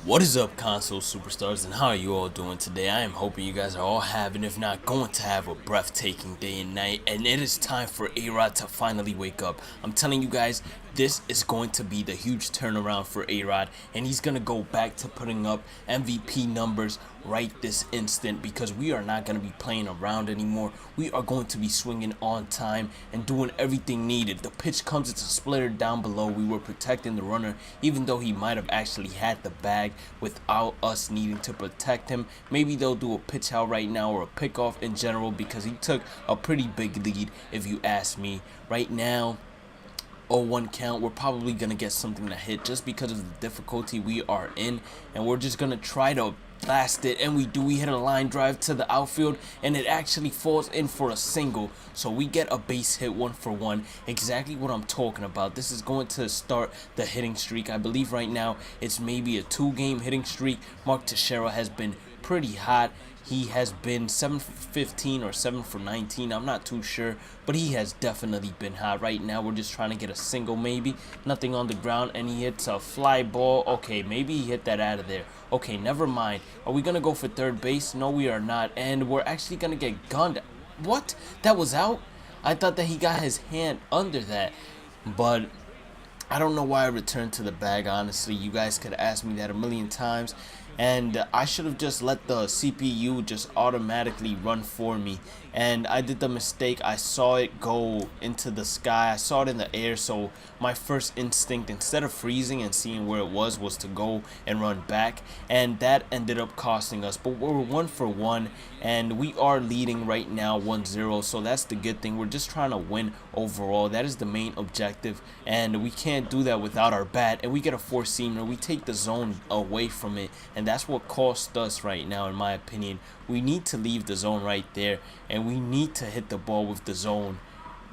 What is up, console superstars, and how are you all doing today? I am hoping you guys are all having, if not going to have, a breathtaking day and night, and it is time for A-Rod to finally wake up. I'm telling you guys, this is going to be the huge turnaround for A-Rod, and he's going to go back to putting up MVP numbers right this instant, because we are not going to be playing around anymore. We are going to be swinging on time and doing everything needed. The pitch comes, it's a splitter down below. We were protecting the runner, even though he might have actually had the bag without us needing to protect him. Maybe they'll do a pitch out right now or a pickoff in general, because he took a pretty big lead if you ask me. Right now, 0-1 count, we're probably going to get something to hit just because of the difficulty we are in, and we're just going to try to blast it, and we hit a line drive to the outfield, and it actually falls in for a single, so we get a base hit, 1-for-1. Exactly what I'm talking about. This is going to start the hitting streak. I believe right now it's maybe a 2-game hitting streak. Mark Teixeira has been pretty hot. He has been 7 for 15 or 7 for 19. I'm not too sure, but he has definitely been hot. Right now, we're just trying to get a single, maybe. Nothing on the ground, and he hits a fly ball. Okay, maybe he hit that out of there. Okay, never mind. Are we going to go for third base? No, we are not, and we're actually going to get gunned. What? That was out? I thought that he got his hand under that, but I don't know why I returned to the bag, honestly. You guys could ask me that a million times, and I should have just let the CPU just automatically run for me, and I did the mistake. I saw it go into the sky. I saw it in the air, so my first instinct, instead of freezing and seeing where it was to go and run back, and that ended up costing us. But we're 1-for-1, and we are leading right now 1-0, so that's the good thing. We're just trying to win overall. That is the main objective, and we can't do that without our bat. And we get a four-seamer. We take the zone away from it, and that's what cost us right now, in my opinion. We need to leave the zone right there, and we need to hit the ball with the zone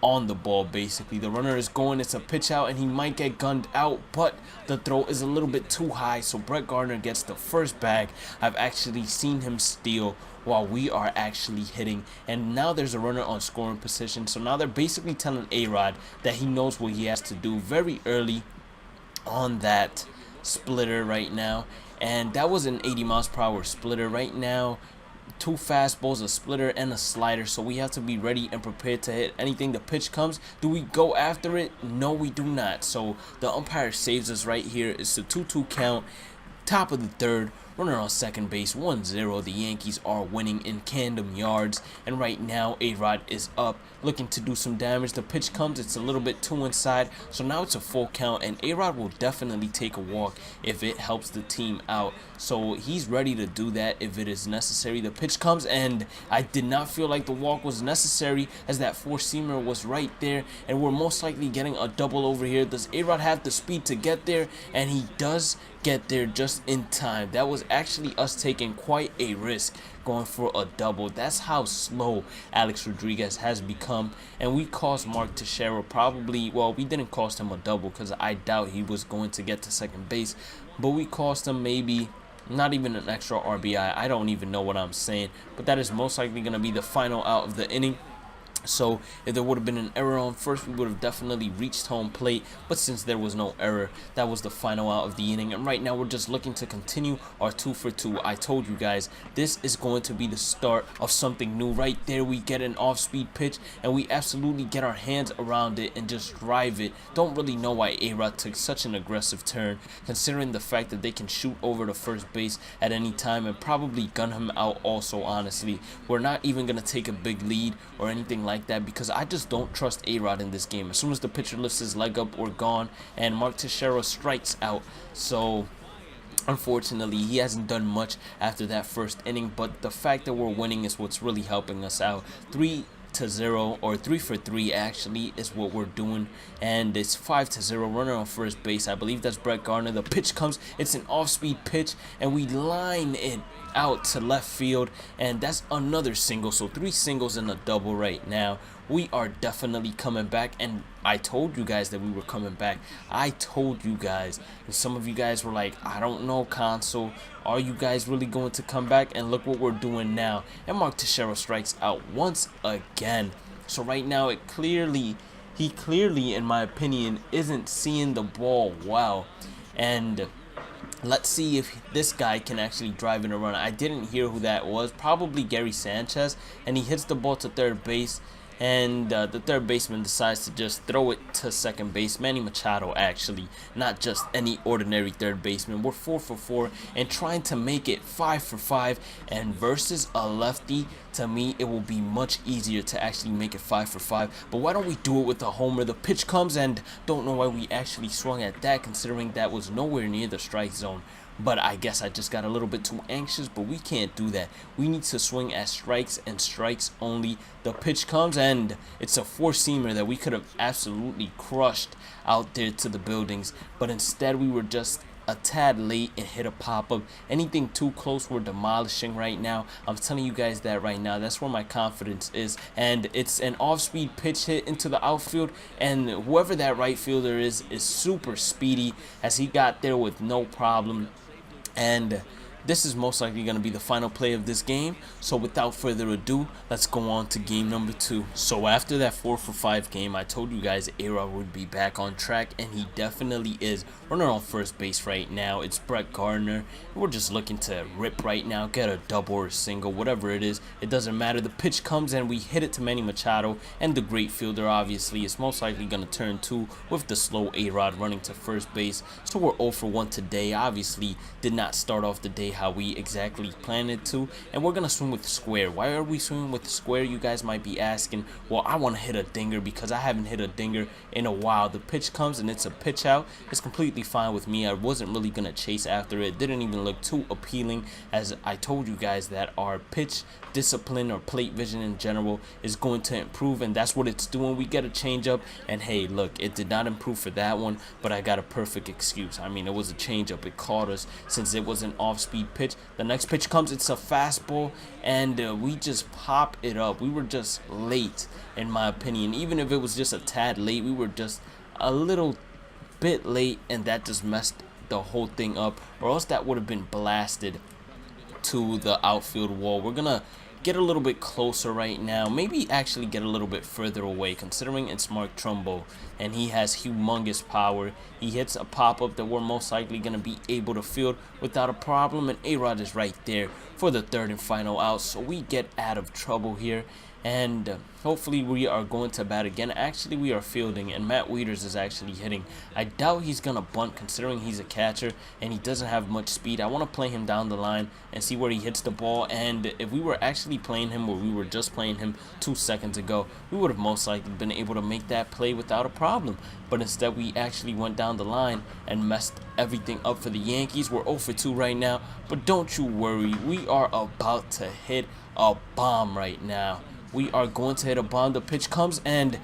on the ball. Basically, the runner is going, it's a pitch out, and he might get gunned out, but the throw is a little bit too high, so Brett Gardner gets the first bag. I've actually seen him steal while we are actually hitting, and now there's a runner on scoring position. So now they're basically telling A-Rod that he knows what he has to do very early on that splitter right now, and that was an 80 miles per hour splitter. Right now, 2 fastballs, a splitter, and a slider, so we have to be ready and prepared to hit anything. The pitch comes. Do we go after it? No, we do not. So the umpire saves us right here. It's a 2-2 count, top of the third. Runner on second base, 1-0. The Yankees are winning in Camden Yards, and right now A-Rod is up, looking to do some damage. The pitch comes, it's a little bit too inside, so now it's a full count, and A-Rod will definitely take a walk if it helps the team out. So he's ready to do that if it is necessary. The pitch comes, and I did not feel like the walk was necessary, as that four-seamer was right there, and we're most likely getting a double over here. Does A-Rod have the speed to get there? And he does get there just in time. That was actually us taking quite a risk going for a double. That's how slow Alex Rodriguez has become, and we cost Mark Teixeira probably, well, we didn't cost him a double because I doubt he was going to get to second base, but we cost him maybe not even an extra RBI. I don't even know what I'm saying, but that is most likely going to be the final out of the inning. So if there would have been an error on first, we would have definitely reached home plate, but since there was no error, that was the final out of the inning. And right now we're just looking to continue our 2-for-2. I told you guys, this is going to be the start of something new. Right there we get an off-speed pitch, and we absolutely get our hands around it and just drive it. Don't really know why A-Rod took such an aggressive turn, considering the fact that they can shoot over to first base at any time and probably gun him out also. Honestly, we're not even going to take a big lead or anything like that, because I just don't trust A-Rod in this game. As soon as the pitcher lifts his leg up, we're gone, and Mark Teixeira strikes out. So unfortunately, he hasn't done much after that first inning, but the fact that we're winning is what's really helping us out. 3-0, or 3-for-3 actually is what we're doing, and it's 5-0. Runner on first base, I believe that's Brett Gardner. The pitch comes, it's an off-speed pitch, and we line it out to left field, and that's another single. So 3 singles and a double right now. We are definitely coming back, and I told you guys that we were coming back. I told you guys, and some of you guys were like, I don't know, console, are you guys really going to come back? And look what we're doing now. And Mark Teixeira strikes out once again. So right now he clearly, in my opinion, isn't seeing the ball well, and Let's see if this guy can actually drive in a run. I didn't hear who that was. Probably Gary Sanchez. And he hits the ball to third base. And the third baseman decides to just throw it to second base. Manny Machado, actually, not just any ordinary third baseman. We're 4 for 4 and trying to make it 5 for 5. And versus a lefty, to me, it will be much easier to actually make it 5 for 5. But why don't we do it with a homer? The pitch comes, and don't know why we actually swung at that, considering that was nowhere near the strike zone. But I guess I just got a little bit too anxious, but we can't do that. We need to swing at strikes and strikes only. The pitch comes, and it's a four-seamer that we could have absolutely crushed out there to the buildings. But instead, we were just a tad late and hit a pop-up. Anything too close, we're demolishing right now. I'm telling you guys that right now. That's where my confidence is. And it's an off-speed pitch hit into the outfield, and whoever that right fielder is super speedy, as he got there with no problem. And this is most likely going to be the final play of this game. So without further ado, let's go on to game number 2. So after that 4 for 5 game, I told you guys A-Rod would be back on track, and he definitely is. Runner on first base right now, it's Brett Gardner. We're just looking to rip right now, get a double or a single, whatever it is. It doesn't matter. The pitch comes, and we hit it to Manny Machado, and the great fielder obviously is most likely going to turn 2 with the slow A-Rod running to first base. So we're 0 for 1 today. Obviously did not start off the day how we exactly planned it to, and we're gonna swing with the square. Why are we swinging with the square, you guys might be asking? Well, I want to hit a dinger because I haven't hit a dinger in a while. The pitch comes, and it's a pitch out. It's completely fine with me. I wasn't really gonna chase after it. Didn't even look too appealing, as I told you guys that our pitch discipline or plate vision in general is going to improve, and that's what it's doing. We get a changeup, and hey, look, it did not improve for that one, but I got a perfect excuse. I mean, it was a changeup. It caught us since it was an off-speed pitch. The next pitch comes, it's a fastball, and we just pop it up. We were just late, in my opinion. Even if it was just a tad late, we were just a little bit late, and that just messed the whole thing up, or else that would have been blasted to the outfield wall. We're gonna get a little bit closer right now, maybe actually get a little bit further away, considering it's Mark Trumbo and he has humongous power. He hits a pop-up that we're most likely going to be able to field without a problem, and A-Rod is right there for the third and final out, so we get out of trouble here. And hopefully we are going to bat again. Actually, we are fielding, and Matt Wieters is actually hitting. I doubt he's going to bunt, considering he's a catcher and he doesn't have much speed. I want to play him down the line and see where he hits the ball. And if we were actually playing him where we were just playing him 2 seconds ago, we would have most likely been able to make that play without a problem. But instead, we actually went down the line and messed everything up for the Yankees. We're 0 for 2 right now, but don't you worry. We are about to hit a bomb right now. We are going to hit a bomb. The pitch comes, and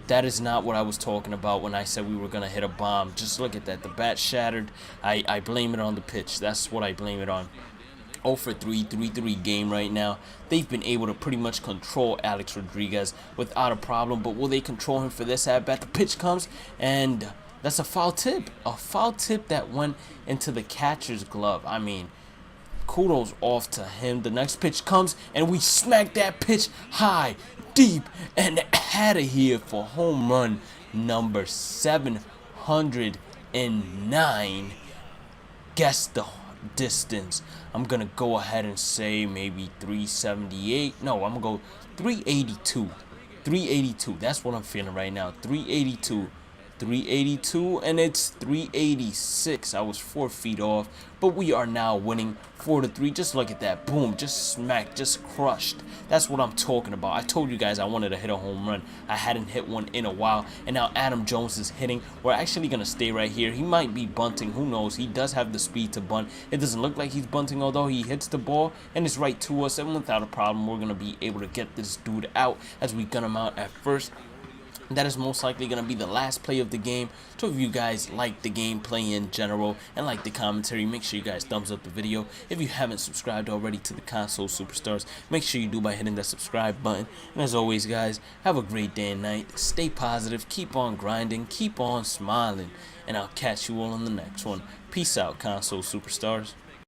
that is not what I was talking about when I said we were going to hit a bomb. Just look at that. The bat shattered. I blame it on the pitch. That's what I blame it on. 0 for 3, 3-3 game right now. They've been able to pretty much control Alex Rodriguez without a problem, but will they control him for this at-bat? The pitch comes, and that's a foul tip. A foul tip that went into the catcher's glove. I mean, kudos off to him. The next pitch comes, and we smack that pitch high, deep, and out of here for home run number 709. Guess the distance. I'm gonna go ahead and say maybe 378. No, I'm gonna go 382. 382. That's what I'm feeling right now. 382. 382, and it's 386. I was 4 feet off, but we are now winning 4-3. Just look at that. Boom, just smacked, just crushed. That's what I'm talking about. I told you guys I wanted to hit a home run. I hadn't hit one in a while, and now Adam Jones is hitting. We're actually going to stay right here. He might be bunting. Who knows? He does have the speed to bunt. It doesn't look like he's bunting, although he hits the ball, and it's right to us, and without a problem, we're going to be able to get this dude out as we gun him out at first. That is most likely going to be the last play of the game. So if you guys like the gameplay in general and like the commentary, make sure you guys thumbs up the video. If you haven't subscribed already to the Console Superstars, make sure you do by hitting that subscribe button. And as always, guys, have a great day and night. Stay positive, keep on grinding, keep on smiling, and I'll catch you all on the next one. Peace out, Console Superstars.